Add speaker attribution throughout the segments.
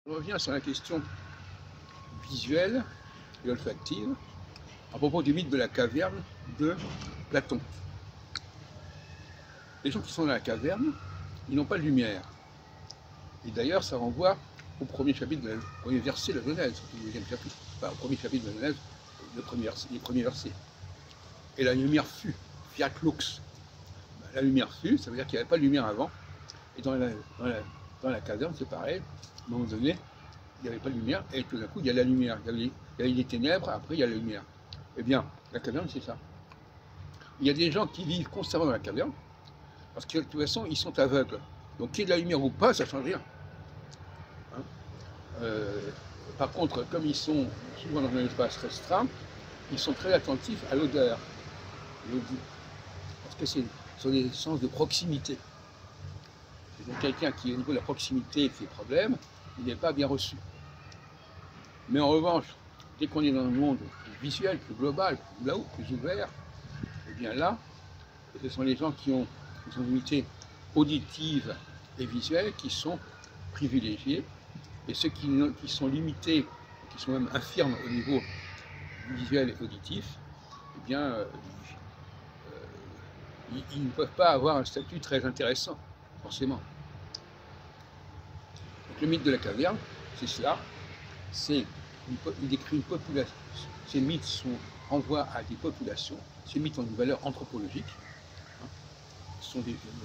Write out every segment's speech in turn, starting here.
Speaker 1: Je reviens sur la question visuelle et olfactive à propos du mythe de la caverne de Platon. Les gens qui sont dans la caverne, ils n'ont pas de lumière. Et d'ailleurs, ça renvoie au premier chapitre, au premier verset de la Genèse, au deuxième chapitre, enfin, au premier chapitre de la Genèse, les premiers versets. Et la lumière fut, fiat lux. La lumière fut, ça veut dire qu'il n'y avait pas de lumière avant. Et dans la caverne, c'est pareil. À un moment donné, il n'y avait pas de lumière, et tout d'un coup, il y a la lumière. Il y a les ténèbres, après, il y a la lumière. Eh bien, la caverne, c'est ça. Il y a des gens qui vivent constamment dans la caverne, parce que de toute façon, ils sont aveugles. Donc, qu'il y ait de la lumière ou pas, ça ne change rien. Hein, par contre, comme ils sont souvent dans un espace restreint, ils sont très attentifs à l'odeur, parce que ce sont des sens de proximité. Donc, quelqu'un qui, au niveau de la proximité, fait problème, il n'est pas bien reçu. Mais en revanche, dès qu'on est dans un monde plus visuel, plus global, plus ouvert, et bien là, ce sont les gens qui ont une unité auditive et visuelle qui sont privilégiés, et ceux qui sont limités, qui sont même infirmes au niveau visuel et auditif, eh bien, ils ne peuvent pas avoir un statut très intéressant, forcément. Donc le mythe de la caverne, c'est cela, il décrit une population. Ces mythes renvoient à des populations. Ces mythes ont une valeur anthropologique.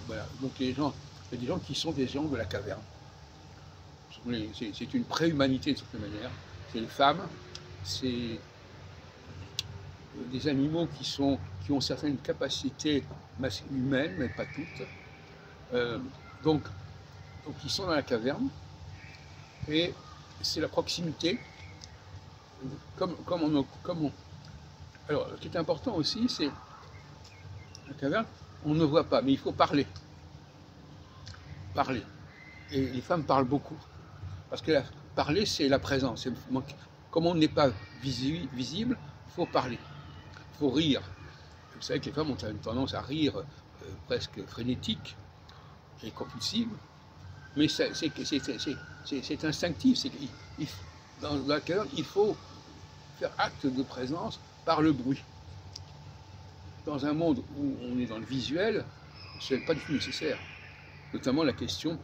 Speaker 1: Voilà. Donc il y a des gens qui sont des gens de la caverne. C'est une préhumanité de certaine manière. C'est les femmes, c'est des animaux qui ont certaines capacités humaines, mais pas toutes. Donc ils sont dans la caverne. Et c'est la proximité. Alors, ce qui est important aussi, c'est la caverne, on ne voit pas, mais il faut parler. Parler. Et les femmes parlent beaucoup. Parce que parler, c'est la présence. Comme on n'est pas visible, il faut parler. Il faut rire. Vous savez que les femmes ont une tendance à rire presque frénétique et compulsive. Mais c'est instinctif. Dans la caverne, il faut faire acte de présence par le bruit. Dans un monde où on est dans le visuel, ce n'est pas du tout nécessaire. Notamment la question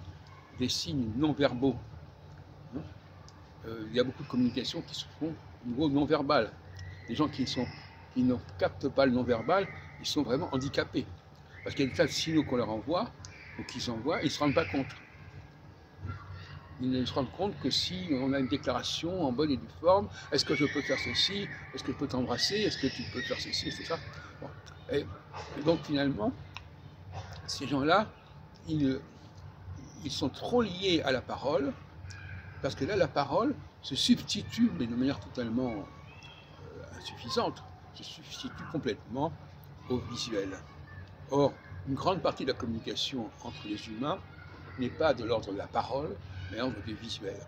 Speaker 1: des signes non-verbaux. Il y a beaucoup de communications qui se font au niveau non-verbal. Les gens qui ne captent pas le non-verbal, ils sont vraiment handicapés. Parce qu'il y a des tas de signaux qu'on leur envoie, ou qu'ils envoient, ils ne se rendent pas compte. Ils ne se rendent compte que si on a une déclaration en bonne et due forme, est-ce que je peux faire ceci, est-ce que je peux t'embrasser, est-ce que tu peux faire ceci, c'est ça. Bon. Et donc finalement, ces gens-là, ils sont trop liés à la parole, parce que là, la parole se substitue, mais de manière totalement insuffisante, se substitue complètement au visuel. Or, une grande partie de la communication entre les humains n'est pas de l'ordre de la parole, mais de l'ordre du visuel.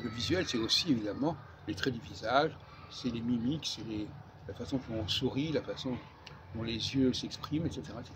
Speaker 1: Le visuel, c'est aussi évidemment les traits du visage, c'est les mimiques, c'est la façon dont on sourit, la façon dont les yeux s'expriment, etc., etc.